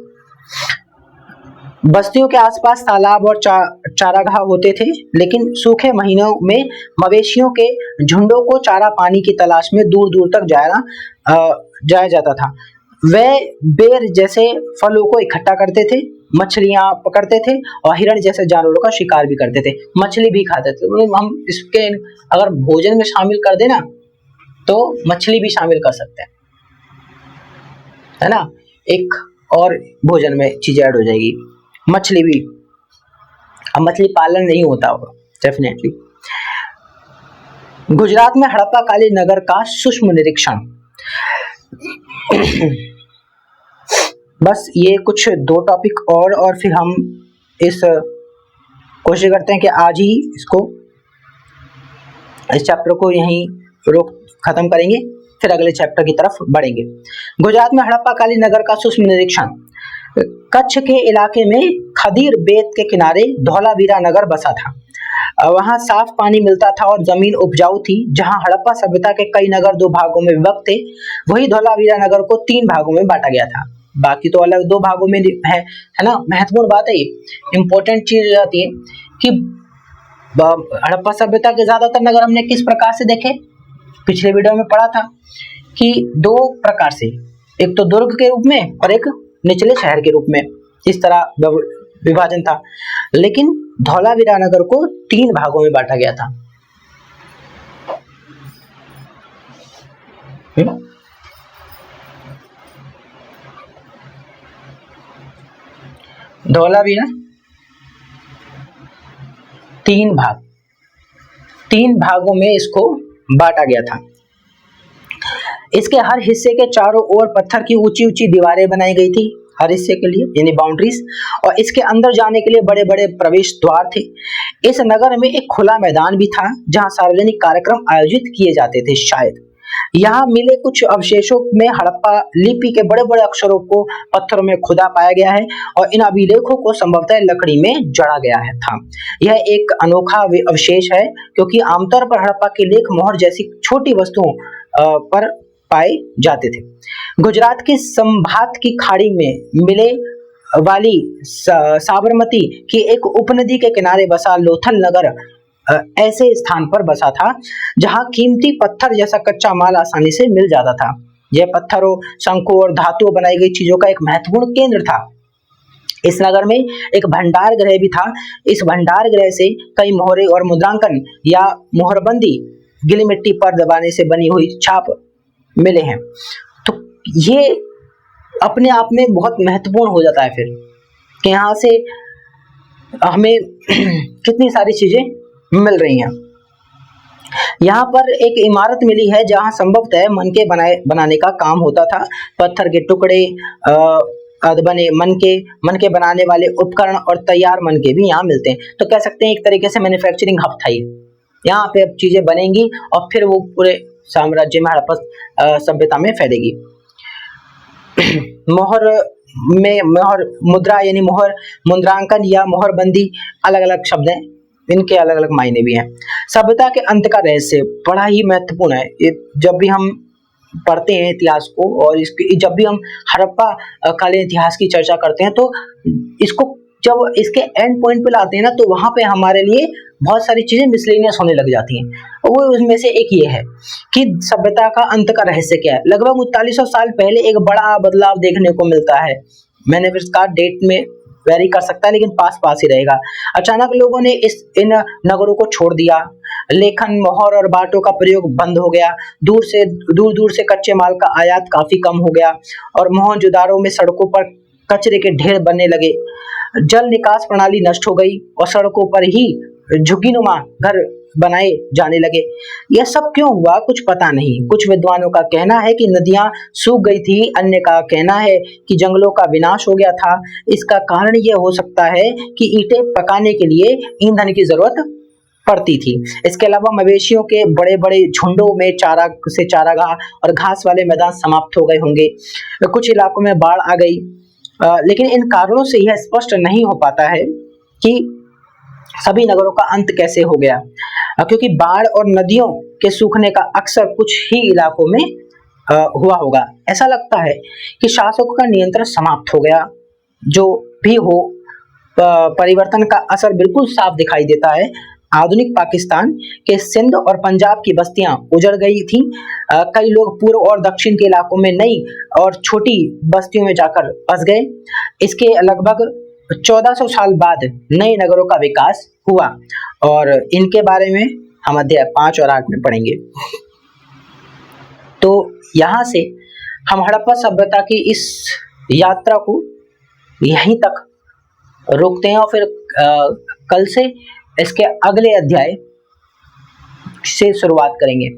A: बस्तियों के आसपास तालाब और चारागाह होते थे, लेकिन सूखे महीनों में मवेशियों के झुंडों को चारा पानी की तलाश में दूर दूर तक जाया जाता था। वे बेर जैसे फलों को इकट्ठा करते थे, मछलियां पकड़ते थे और हिरण जैसे जानवरों का शिकार भी करते थे। मछली भी खाते थे, मतलब हम इसके अगर भोजन में शामिल कर देना तो मछली भी शामिल कर सकते हैं, है ना। एक और भोजन में चीज ऐड हो जाएगी, मछली भी। अब मछली पालन नहीं होता होगा डेफिनेटली। गुजरात में हड़प्पा कालीन नगर का सूक्ष्म निरीक्षण। बस ये कुछ 2 टॉपिक और फिर हम इस कोशिश करते हैं कि आज ही इस चैप्टर को यहीं खत्म करेंगे, फिर अगले चैप्टर की तरफ बढ़ेंगे। गुजरात में हड़प्पा कालीन नगर का सूक्ष्म निरीक्षण। कच्छ के इलाके में खदीर बेत के किनारे धौलावीरा नगर बसा था। वहां साफ पानी मिलता था और जमीन उपजाऊ थी। जहां हड़प्पा सभ्यता के कई नगर 2 भागों में विभक्त थे, वही धौलावीरा नगर को 3 भागों में बांटा गया था। बाकी तो अलग 2 भागों में है ना। महत्वपूर्ण बात है, ये इंपॉर्टेंट चीज हो जाती है कि हड़प्पा सभ्यता के ज्यादातर नगर हमने किस प्रकार से देखे, पिछले वीडियो में पढ़ा था कि 2 प्रकार से, एक तो दुर्ग के रूप में और एक निचले शहर के रूप में, इस तरह विभाजन था। लेकिन धौलावीरा नगर को 3 भागों में बांटा गया था। हम्म, धौलावीरा 3 भाग, 3 भागों में इसको बांटा गया था। इसके हर हिस्से के चारों ओर पत्थर की ऊंची ऊंची दीवारें बनाई गई थी, हर हिस्से के लिए यानी बाउंड्रीज, और इसके अंदर जाने के लिए बड़े बड़े प्रवेश द्वार थे। इस नगर में एक खुला मैदान भी था जहां सार्वजनिक कार्यक्रम आयोजित किए जाते थे शायद। यहाँ मिले कुछ अवशेषों में हड़प्पा लिपि के बड़े बड़े अक्षरों को पत्थरों में खुदा पाया गया है और इन अभिलेखों को संभवतः लकड़ी में जड़ा गया है था। यह एक अनोखा अवशेष है क्योंकि आमतौर पर हड़प्पा के लेख मोहर जैसी छोटी वस्तुओं पर पाए जाते थे। गुजरात के संभात की खाड़ी में मिले वाली साबरमती की एक उपनदी के किनारे बसा लोथल नगर ऐसे स्थान पर बसा था जहां कीमती पत्थर जैसा कच्चा माल आसानी से मिल जाता था। यह पत्थरों, शंखों और धातुओं बनाई गई चीजों का एक महत्वपूर्ण केंद्र था। इस नगर में एक भंडार गृह भी था। इस भंडार गृह से कई मोहरे और मुद्रांकन या मोहरबंदी गीली मिट्टी पर दबाने से बनी हुई छाप मिले हैं। तो ये अपने आप में बहुत महत्वपूर्ण हो जाता है फिर कि यहाँ से हमें कितनी सारी चीजें मिल रही हैं। यहाँ पर एक इमारत मिली है जहाँ संभवतः मनके बनाने का काम होता था। पत्थर के टुकड़े बने मनके बनाने वाले उपकरण और तैयार मनके भी यहाँ मिलते हैं। तो कह सकते हैं एक तरीके से मैन्युफैक्चरिंग हब था ये। यहाँ पे अब चीजें बनेंगी और फिर वो पूरे साम्राज्य में हड़प्पा सभ्यता में फैलेगी। मोहर मुद्रा यानी मोहर, मुद्रांकन या मोहरबंदी अलग अलग शब्द हैं, इनके अलग अलग मायने भी हैं। सभ्यता के अंत का रहस्य बड़ा ही महत्वपूर्ण है। ये जब भी हम पढ़ते हैं इतिहास को और इसके जब भी हम हड़प्पा कालीन इतिहास की चर्चा करते हैं तो इसको जब इसके एंड पॉइंट पे लाते हैं ना तो वहां पे हमारे लिए बहुत सारी चीजें मिसलेनियस होने लग जाती हैं। वो उसमें से एक ये है कि सभ्यता का अंत का रहस्य क्या है। लगभग 3900 साल पहले एक बड़ा बदलाव देखने को मिलता है। मैंने इसका डेट में वेरी कर सकता है लेकिन पास पास ही रहेगा। अचानक लोगों ने इन नगरों को छोड़ दिया। लेखन, मोहर और बाटों का प्रयोग बंद हो गया। दूर दूर से कच्चे माल का आयात काफी कम हो गया और मोहनजोदाड़ो में सड़कों पर कचरे के ढेर बनने लगे। जल निकास प्रणाली नष्ट हो गई और सड़कों पर ही झुग्गीनुमा घर बनाए जाने लगे। यह सब क्यों हुआ कुछ पता नहीं। कुछ विद्वानों का कहना है कि नदियां सूख गई थी, अन्य का कहना है कि जंगलों का विनाश हो गया था। इसका कारण यह हो सकता है कि ईंटें पकाने के लिए ईंधन की जरूरत पड़ती थी। इसके अलावा मवेशियों के बड़े बड़े झुंडों में चारागाह और घास वाले मैदान समाप्त हो गए होंगे। कुछ इलाकों में बाढ़ आ गई, लेकिन इन कारणों से यह स्पष्ट नहीं हो पाता है कि सभी नगरों का अंत कैसे हो गया, क्योंकि बाढ़ और नदियों के सूखने का अक्सर कुछ ही इलाकों में हुआ होगा। ऐसा लगता है कि शासकों का नियंत्रण समाप्त हो गया। जो भी हो, परिवर्तन का असर बिल्कुल साफ दिखाई देता है। आधुनिक पाकिस्तान के सिंध और पंजाब की बस्तियां उजड़ गई थीं। कई लोग पूर्व और दक्षिण के इलाकों में नई और छोटी बस्तियों में जाकर बस गए। इसके लगभग 1400 साल बाद नए नगरों का विकास हुआ और इनके बारे में हम अध्याय 5 और 8 में पढ़ेंगे। तो यहाँ से हम हड़प्पा सभ्यता की इस यात्रा को यहीं तक रोकते हैं और फिर कल से इसके अगले अध्याय से शुरुआत करेंगे।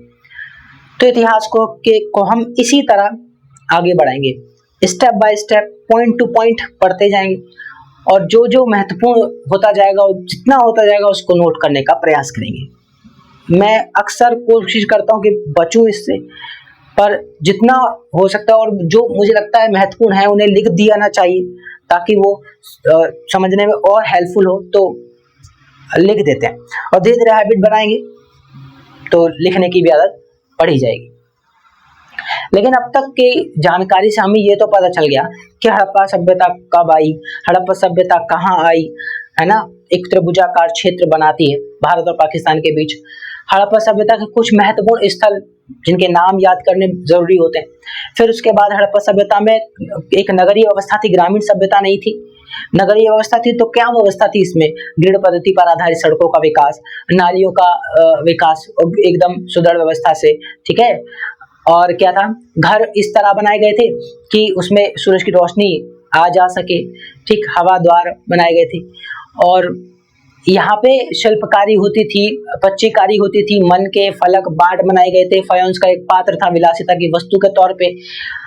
A: तो इतिहास को हम इसी तरह आगे बढ़ाएंगे, step by step, point two point पढ़ते जाएंगे और जो जो महत्वपूर्ण होता जाएगा, जितना होता जाएगा उसको नोट करने का प्रयास करेंगे। मैं अक्सर कोशिश करता हूँ कि बचूं इससे, पर जितना हो सकता है और जो मुझे लगता है महत्वपूर्ण है उन्हें लिख दिया ना चाहिए ताकि वो समझने में और हेल्पफुल हो, तो लिख देते हैं और धीरे धीरे हैबिट बनाएंगे तो लिखने की भी आदत पड़ी जाएगी। लेकिन अब तक की जानकारी से हमें ये तो पता चल गया कि हड़प्पा सभ्यता कब आई, हड़प्पा सभ्यता कहाँ आई, है ना। एक त्रिभुजाकार क्षेत्र बनाती है भारत और पाकिस्तान के बीच। हड़प्पा सभ्यता के कुछ महत्वपूर्ण स्थल जिनके नाम याद करने जरूरी होते हैं। फिर उसके बाद हड़प्पा सभ्यता में एक नगरीय व्यवस्था थी, ग्रामीण सभ्यता नहीं थी। नगरीय व्यवस्था थी तो क्या व्यवस्था थी इसमें? ग्रिड पद्धति पर आधारित सड़कों का विकास, नालियों का विकास एकदम सुदृढ़ व्यवस्था से, ठीक है। और क्या था, घर इस तरह बनाए गए थे कि उसमें सूरज की रोशनी आ जा सके, ठीक, हवा द्वार बनाए गए थे। और यहाँ पे शिल्पकारी होती थी, पच्चीकारी होती थी, मन के फलक बाट बनाए गए थे, फायोंस का एक पात्र था विलासिता की वस्तु के तौर पे।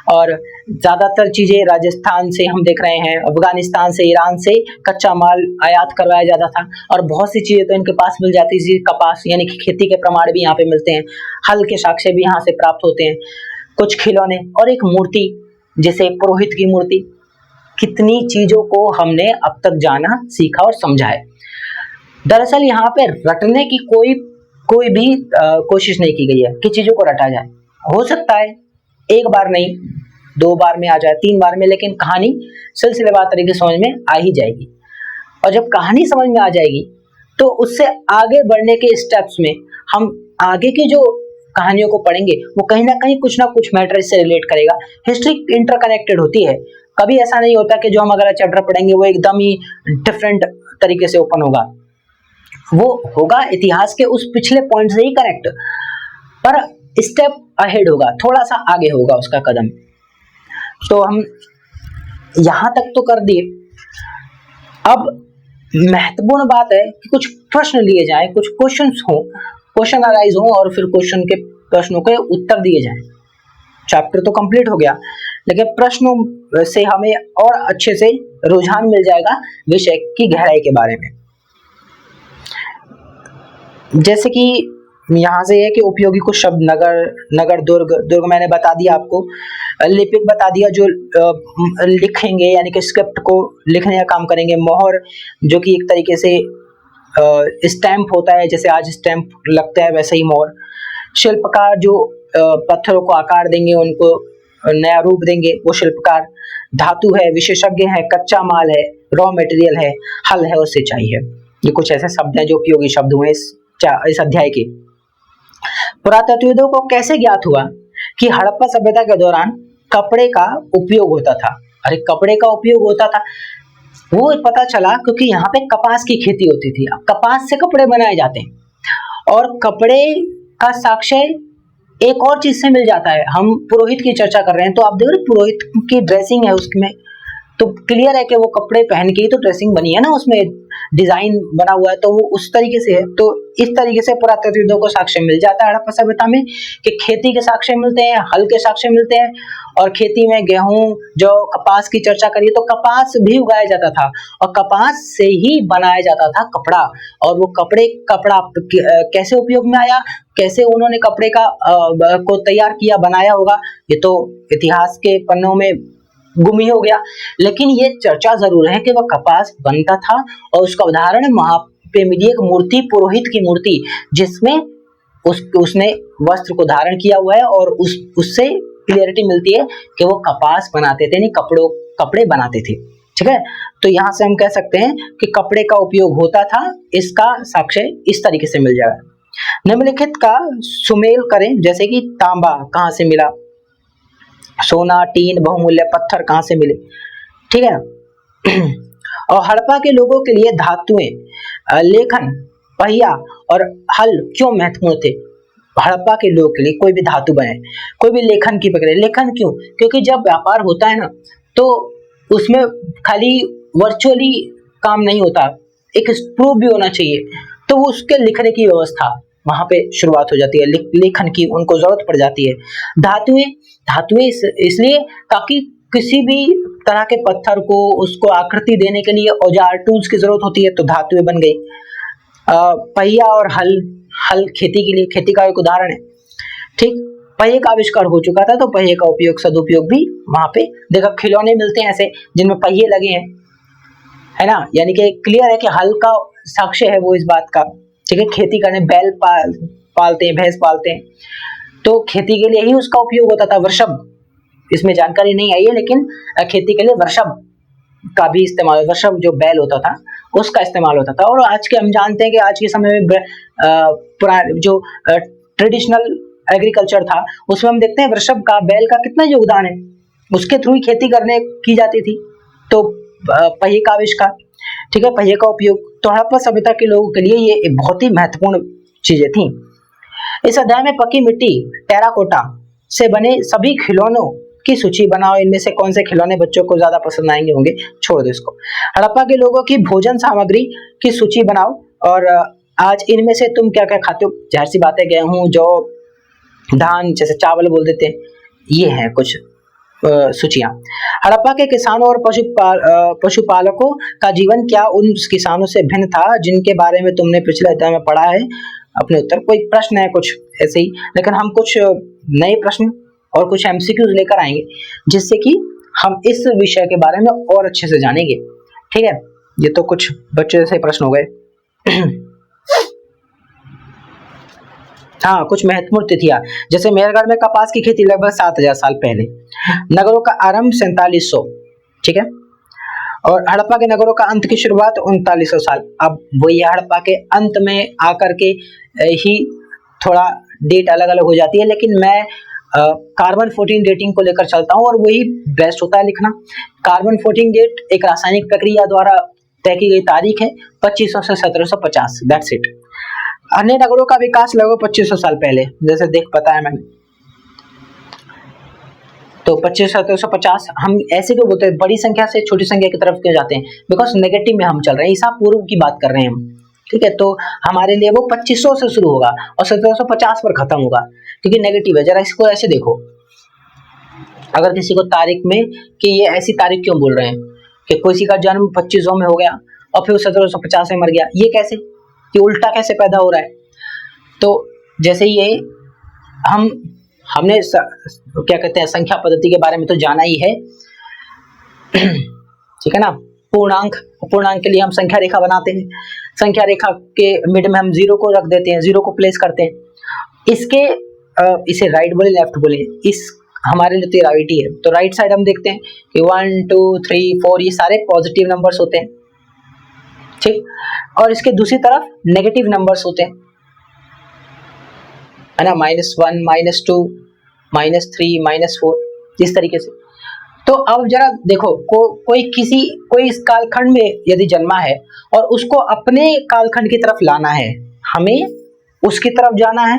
A: और ज्यादातर चीजें राजस्थान से हम देख रहे हैं, अफगानिस्तान से, ईरान से कच्चा माल आयात करवाया जाता था। और बहुत सी चीजें तो इनके पास मिल जाती थी, कपास यानी कि खेती के प्रमाण भी यहाँ पे मिलते हैं, हल के साक्ष्य भी यहाँ से प्राप्त होते हैं, कुछ खिलौने और एक मूर्ति जैसे पुरोहित की मूर्ति। कितनी चीजों को हमने अब तक जाना, सीखा और समझा है। दरअसल यहाँ पे रटने की कोई भी कोशिश नहीं की गई है कि चीजों को रटा जाए। हो सकता है एक बार नहीं, 2 बार में आ जाए, 3 बार में, लेकिन कहानी सिलसिलेवार तरीके से समझ में आ ही जाएगी। और जब कहानी समझ में आ जाएगी तो उससे आगे बढ़ने के स्टेप्स में हम आगे की जो कहानियों को पढ़ेंगे वो कहीं ना कहीं कुछ ना कुछ मैटर इससे रिलेट करेगा। हिस्ट्री इंटरकनेक्टेड होती है, कभी ऐसा नहीं होता कि जो हम अगला चैप्टर पढ़ेंगे वो एकदम ही डिफरेंट तरीके से ओपन होगा। वो होगा इतिहास के उस पिछले पॉइंट से ही कनेक्ट, पर स्टेप अहेड होगा, थोड़ा सा आगे होगा उसका कदम। तो हम यहां तक तो कर दिए। अब महत्वपूर्ण बात है कि कुछ प्रश्न लिए जाएं, कुछ क्वेश्चंस हो, क्वेश्चन अराइज हो और फिर क्वेश्चन के प्रश्नों के उत्तर दिए जाएं। चैप्टर तो कंप्लीट हो गया, लेकिन प्रश्नों से हमें और अच्छे से रुझान मिल जाएगा विषय की गहराई के बारे में। जैसे कि यहाँ से है कि उपयोगी कुछ शब्द, नगर, दुर्ग मैंने बता दिया आपको, लिपिक बता दिया जो लिखेंगे यानी कि स्क्रिप्ट को लिखने का काम करेंगे, मोहर जो कि एक तरीके से स्टैंप होता है, जैसे आज स्टैंप लगता है वैसे ही मोहर, शिल्पकार जो पत्थरों को आकार देंगे, उनको नया रूप देंगे, वो शिल्पकार, धातु है, विशेषज्ञ है, कच्चा माल है, रॉ मटेरियल है, हल है और सिंचाई है। ये कुछ ऐसे शब्द हैं जो उपयोगी शब्द हुए इस अध्याय के। पुरातत्वविदों को कैसे ज्ञात हुआ कि हड़प्पा सभ्यता के दौरान कपड़े का उपयोग होता था? अरे कपड़े का उपयोग होता था, वो पता चला क्योंकि यहाँ पे कपास की खेती होती थी। अब कपास से कपड़े बनाए जाते हैं और कपड़े का साक्ष्य एक और चीज से मिल जाता है। हम पुरोहित की चर्चा कर रहे हैं तो आप देख रहे पुरोहित की ड्रेसिंग है उसमें, तो क्लियर है कि वो कपड़े पहन के ही तो ड्रेसिंग बनी है ना, उसमें डिजाइन बना हुआ है, तो वो उस तरीके से है। तो इस तरीके से पुरातत्वविदों को साक्ष्य मिल जाता है हड़प्पा सभ्यता में कि खेती के साक्ष्य मिलते हैं, हल के साक्ष्य मिलते हैं, और खेती में गेहूं, जो कपास की चर्चा करिए तो कपास भी उगाया जाता था और कपास से ही बनाया जाता था कपड़ा। और वो कपड़ा कैसे उपयोग में आया, कैसे उन्होंने कपड़े को तैयार किया, बनाया होगा, ये तो इतिहास के पन्नों में गुम ही हो गया। लेकिन ये चर्चा जरूर है कि वह कपास बनता था और उसका उदाहरण है वहां पे मिली एक मूर्ति, पुरोहित की मूर्ति, जिसमें उसने वस्त्र को धारण किया हुआ है और उससे क्लियरिटी मिलती है कि वो कपास बनाते थे, नहीं कपड़े बनाते थे। ठीक है, तो यहां से हम कह सकते हैं कि कपड़े का उपयोग होता था, इसका साक्ष्य इस तरीके से मिल जाएगा। निम्नलिखित का सुमेल करें, जैसे कि तांबा कहां से मिला, सोना, टीन, बहुमूल्य पत्थर कहां से मिले, ठीक है। और हड़प्पा के लोगों के लिए धातुएं, लेखन, पहिया और हल क्यों महत्वपूर्ण थे? हड़प्पा के लोगों के लिए कोई भी धातु बने, कोई भी लेखन की पकड़े, लेखन क्यों? क्योंकि जब व्यापार होता है ना तो उसमें खाली वर्चुअली काम नहीं होता, एक प्रूफ भी होना चाहिए, तो वो उसके लिखने की व्यवस्था वहां पे शुरुआत हो जाती है, लेखन की उनको जरूरत पड़ जाती है। धातुएं इसलिए ताकि किसी भी तरह के पत्थर को उसको आकृति देने के लिए औजार, टूल्स की जरूरत होती है, तो धातुएं बन गई। पहिया और हल खेती के लिए, खेती का एक उदाहरण है। ठीक, पहिए का आविष्कार हो चुका था तो पहिए का उपयोग, सदुपयोग भी वहां पे देखा। खिलौने मिलते हैं ऐसे जिनमें पहिए लगे हैं, है ना, यानी कि क्लियर है कि हल का साक्ष्य है वो इस बात का। ठीक है, खेती करने बैल पालते हैं, भैंस पालते हैं, तो खेती के लिए ही उसका उपयोग होता था। वृषभ, इसमें जानकारी नहीं आई है लेकिन खेती के लिए वृषभ का भी इस्तेमाल, वृषभ जो बैल होता था उसका इस्तेमाल होता था। और आज के हम जानते हैं कि आज के समय में जो ट्रेडिशनल एग्रीकल्चर था उसमें हम देखते हैं वृषभ का, बैल का कितना योगदान है, उसके थ्रू ही खेती करने की जाती थी। तो पहिए का आविष्कार, ठीक है, पहिए का उपयोग, तो हड़प्पा सभ्यता के लोगों के लिए ये बहुत ही महत्वपूर्ण चीजें थी। इस अध्याय में पकी मिट्टी, टेराकोटा से बने सभी खिलौनों की सूची बनाओ। इनमें से कौन से खिलौने बच्चों को ज्यादा पसंद आएंगे होंगे, छोड़ दो इसको। हड़प्पा के लोगों की भोजन सामग्री की सूची बनाओ और आज इनमें से तुम क्या क्या खाते हो। जाहिर सी बात है, गेहूं, जौ, धान, जैसे चावल बोल देते हैं, ये हैं कुछ सूचियां। हड़प्पा के किसानों और पशुपालकों का जीवन क्या उन किसानों से भिन्न था जिनके बारे में तुमने पिछले अध्याय में पढ़ा है। अपने उत्तर, कोई प्रश्न है कुछ ऐसे ही, लेकिन हम कुछ नए प्रश्न और कुछ एमसीक्यूज लेकर आएंगे जिससे कि हम इस विषय के बारे में और अच्छे से जानेंगे। ठीक है, ये तो कुछ बच्चे से प्रश्न हो गए। हाँ, कुछ महत्वपूर्ण तिथियां, जैसे मेहरगढ़ में कपास की खेती लगभग 7000 साल पहले, नगरों का आरंभ 4700, ठीक है, और हड़प्पा के नगरों का अंत की शुरुआत 3900 साल। अब वही हड़प्पा के अंत में आकर के ही थोड़ा डेट अलग अलग हो जाती है, लेकिन मैं कार्बन 14 डेटिंग को लेकर चलता हूँ और वही बेस्ट होता है लिखना। कार्बन 14 डेट एक रासायनिक प्रक्रिया द्वारा तय की गई तारीख है, 2500 से 1750, दैट्स इट। अन्य नगरों का विकास लगभग 2500 साल पहले, जैसे देख पता है मैंने, तो 2500 1750। हम ऐसे क्यों बोलते हैं, बड़ी संख्या से छोटी संख्या की तरफ क्यों जाते हैं, बिकॉज नेगेटिव में हम चल रहे हैं, ईसा पूर्व की बात कर रहे हैं हम, ठीक है। तो हमारे लिए वो 2500 से शुरू होगा और 1750 पर खत्म होगा, क्योंकि नेगेटिव है। जरा इसको ऐसे देखो, अगर किसी को तारीख में कि ये ऐसी तारीख क्यों बोल रहे हैं कि किसी का जन्म 2500 में हो गया और फिर 1750 में मर गया, ये कैसे, ये उल्टा कैसे पैदा हो रहा है। तो जैसे ये हमने क्या कहते हैं, संख्या पद्धति के बारे में तो जाना ही है, ठीक है ना। पूर्णांक के लिए हम संख्या रेखा बनाते हैं, संख्या रेखा के मिड में हम 0 को रख देते हैं, 0 को प्लेस करते हैं। इसे राइट बोले लेफ्ट बोले, इस हमारे लिए तो राइट ही है, तो राइट साइड हम देखते हैं कि 1 2 3 4 ये सारे पॉजिटिव नंबर्स होते हैं, ठीक, और इसके दूसरी तरफ नेगेटिव नंबर्स होते हैं, है ना, -1 -2 -3 -4, इस तरीके से। तो अब जरा देखो, कोई इस कालखंड में यदि जन्मा है और उसको अपने कालखंड की तरफ लाना है, हमें उसकी तरफ जाना है,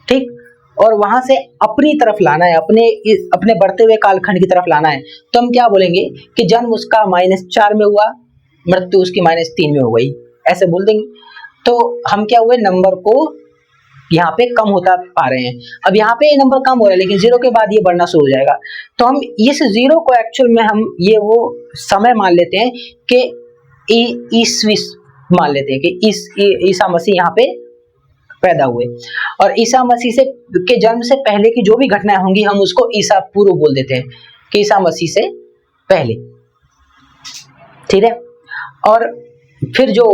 A: ठीक, और वहां से अपनी तरफ लाना है, अपने बढ़ते हुए कालखंड की तरफ लाना है, तो हम क्या बोलेंगे कि जन्म उसका -4 में हुआ, मृत्यु उसकी -3 में हो गई, ऐसे बोल देंगे। तो हम क्या हुए, नंबर को यहाँ पे कम होता पा रहे हैं। अब यहाँ पे ये नंबर कम हो रहा है, लेकिन 0 के बाद ये बढ़ना शुरू हो जाएगा। तो हम इस 0 को एक्चुअल में हम ये वो समय मान लेते हैं कि ईस्वी मान लेते हैं कि ईसा मसीह यहाँ पे पैदा हुए, और ईसा मसीह से के जन्म से पहले की जो भी घटनाएं होंगी हम उसको ईसा पूर्व बोल देते हैं, कि ईसा मसीह से पहले, ठीक है। और फिर जो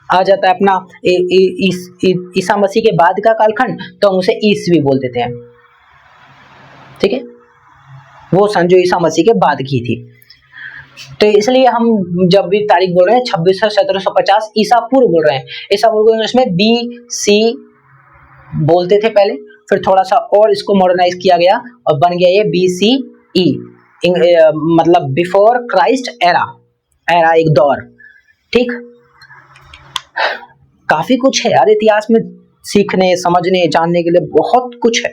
A: आ जाता है अपना ईसा मसीह के बाद का कालखंड, तो हम उसे ईस्वी बोल देते हैं, ठीक है, वो सन जो ईसा मसीह के बाद की थी। तो इसलिए हम जब भी तारीख बोल रहे हैं 26 से 1750 ईसा पूर्व बोल रहे हैं। ईसा पूर्व इंग्लिश में BC बोलते थे पहले, फिर थोड़ा सा और इसको मॉडर्नाइज किया गया और बन गया ये BCE, मतलब बिफोर क्राइस्ट एरा एक दौर, ठीक। काफी कुछ है यार इतिहास में, सीखने, समझने, जानने के लिए बहुत कुछ है।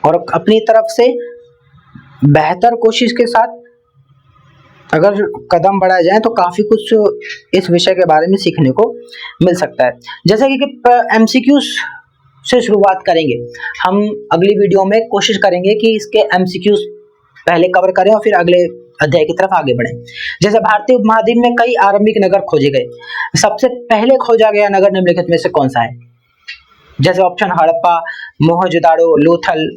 A: और अपनी तरफ से बेहतर कोशिश के साथ अगर कदम बढ़ाए जाए तो काफी कुछ इस विषय के बारे में सीखने को मिल सकता है। जैसे कि MCQs से शुरुआत करेंगे, हम अगली वीडियो में कोशिश करेंगे कि इसके MCQs पहले कवर करें और फिर अगले अध्याय की तरफ आगे बढ़े। जैसे भारतीय उपमहाद्वीप में कई आरंभिक नगर खोजे गए, सबसे पहले खोजा गया नगर निम्नलिखित में से कौन सा है। जैसे ऑप्शन हड़प्पा, मोहनजोदाड़ो, लोथल,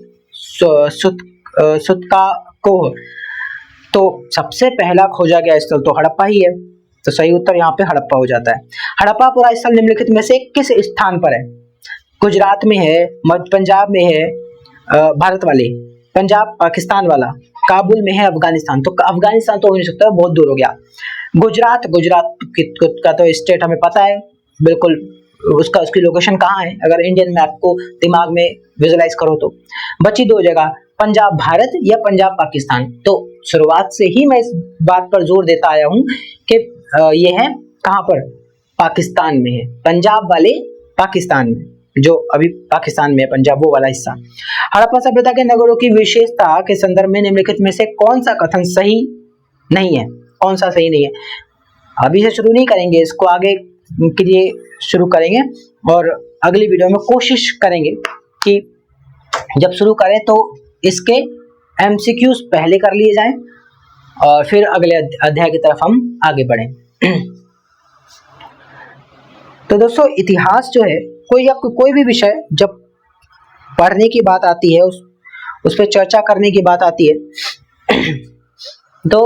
A: सुत्काकोह। तो सबसे पहला खोजा गया स्थल तो हड़प्पा ही है, तो सही उत्तर यहाँ पे हड़प्पा हो जाता है। हड़प्पा पूरा स्थल निम्नलिखित में से किस स्थान पर है। गुजरात में है, मध्य पंजाब में है, भारत वाले पंजाब पाकिस्तान वाला, काबुल में है, अफगानिस्तान। तो अफगानिस्तान तो हो नहीं सकता, बहुत दूर हो गया। गुजरात का तो स्टेट हमें पता है बिल्कुल, उसकी लोकेशन कहाँ है, अगर इंडियन मैप को दिमाग में विजुलाइज करो तो। बची 2 जगह, पंजाब भारत या पंजाब पाकिस्तान। तो शुरुआत से ही मैं इस बात पर जोर देता आया हूँ कि ये है कहाँ पर, पाकिस्तान में है। पंजाब वाले पाकिस्तान में, जो अभी पाकिस्तान में पंजाब, वो वाला हिस्सा। हड़प्पा सभ्यता के नगरों की विशेषता के संदर्भ में निम्नलिखित में से कौन सा कथन सही नहीं है? कौन सा सही नहीं है? अभी से शुरू नहीं करेंगे, इसको आगे के लिए शुरू करेंगे और अगली वीडियो में कोशिश करेंगे कि जब शुरू करें तो इसके एमसीक्यूज पहले कर लिए जाएं और फिर अगले अध्याय की तरफ हम आगे बढ़ें। तो दोस्तों, इतिहास जो है, कोई भी विषय जब पढ़ने की बात आती है, उस पर चर्चा करने की बात आती है तो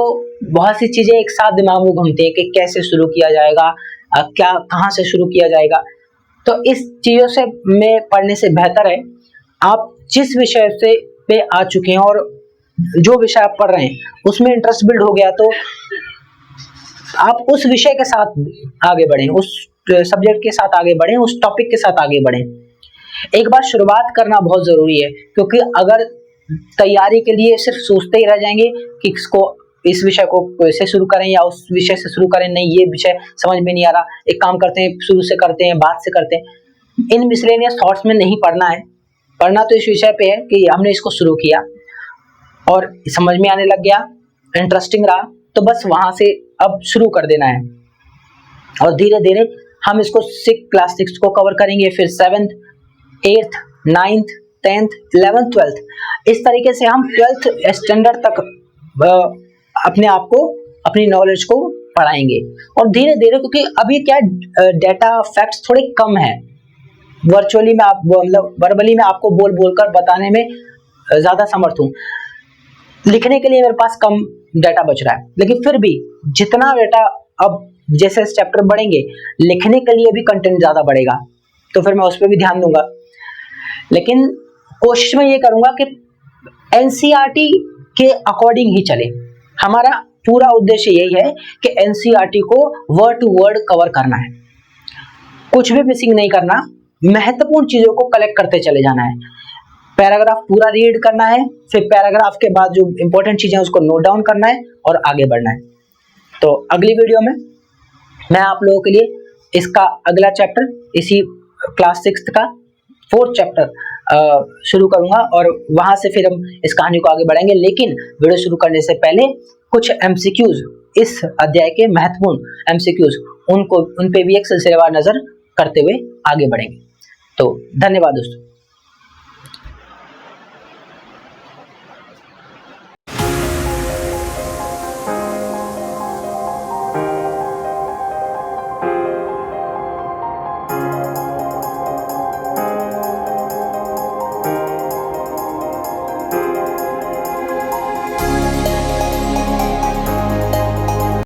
A: बहुत सी चीजें एक साथ दिमाग में घूमती है कि कैसे शुरू किया जाएगा, क्या कहाँ से शुरू किया जाएगा। तो इस चीजों से में पढ़ने से बेहतर है आप जिस विषय से पे आ चुके हैं और जो विषय आप पढ़ रहे हैं उसमें इंटरेस्ट बिल्ड हो गया तो आप उस विषय के साथ आगे बढ़ें, उस सब्जेक्ट के साथ आगे बढ़ें, उस टॉपिक के साथ आगे बढ़ें। एक बार शुरुआत करना बहुत जरूरी है, क्योंकि अगर तैयारी के लिए सिर्फ सोचते ही रह जाएंगे कि इस विषय को कैसे शुरू करें या उस विषय से शुरू करें, नहीं ये विषय समझ में नहीं आ रहा, एक काम करते हैं शुरू से करते हैं, बाद से करते हैं, इन मिसलेनियस थॉट्स में नहीं पढ़ना है। पढ़ना तो इस विषय पे है कि हमने इसको शुरू किया और समझ में आने लग गया, इंटरेस्टिंग रहा, तो बस वहां से अब शुरू कर देना है और धीरे धीरे हम इसको क्लास 6 को कवर करेंगे, फिर 7th, 8th, 9th, 10th, 11th, 12th, इस तरीके से हम 12th स्टैंडर्ड तक अपने आप को, अपनी नॉलेज को पढ़ाएंगे। और धीरे धीरे, क्योंकि अभी क्या डेटा फैक्ट्स थोड़े कम है, वर्चुअली में आप मतलब वर्बली में आपको बोल बोलकर बताने में ज्यादा समर्थ हूँ, लिखने के लिए मेरे पास कम डाटा बच रहा है, लेकिन फिर भी जितना डाटा अब जैसे चैप्टर बढ़ेंगे लिखने के लिए भी कंटेंट ज्यादा बढ़ेगा, तो फिर मैं उस पर भी ध्यान दूंगा। लेकिन कोशिश में ये करूंगा कि एनसीईआरटी के अकॉर्डिंग ही चले। हमारा पूरा उद्देश्य यही है कि एनसीईआरटी को वर्ड टू वर्ड कवर करना है, कुछ भी मिसिंग नहीं करना, महत्वपूर्ण चीजों को कलेक्ट करते चले जाना है। पैराग्राफ पूरा रीड करना है, फिर पैराग्राफ के बाद जो इंपॉर्टेंट चीजें उसको नोट डाउन करना है और आगे बढ़ना है। तो अगली वीडियो में मैं आप लोगों के लिए इसका अगला चैप्टर, इसी क्लास 6 का 4th चैप्टर शुरू करूंगा और वहां से फिर हम इस कहानी को आगे बढ़ेंगे। लेकिन वीडियो शुरू करने से पहले कुछ एमसीक्यूज, इस अध्याय के महत्वपूर्ण एमसीक्यूज, उन पे भी एक सिलसिलेवार नजर करते हुए आगे बढ़ेंगे। तो धन्यवाद दोस्तों।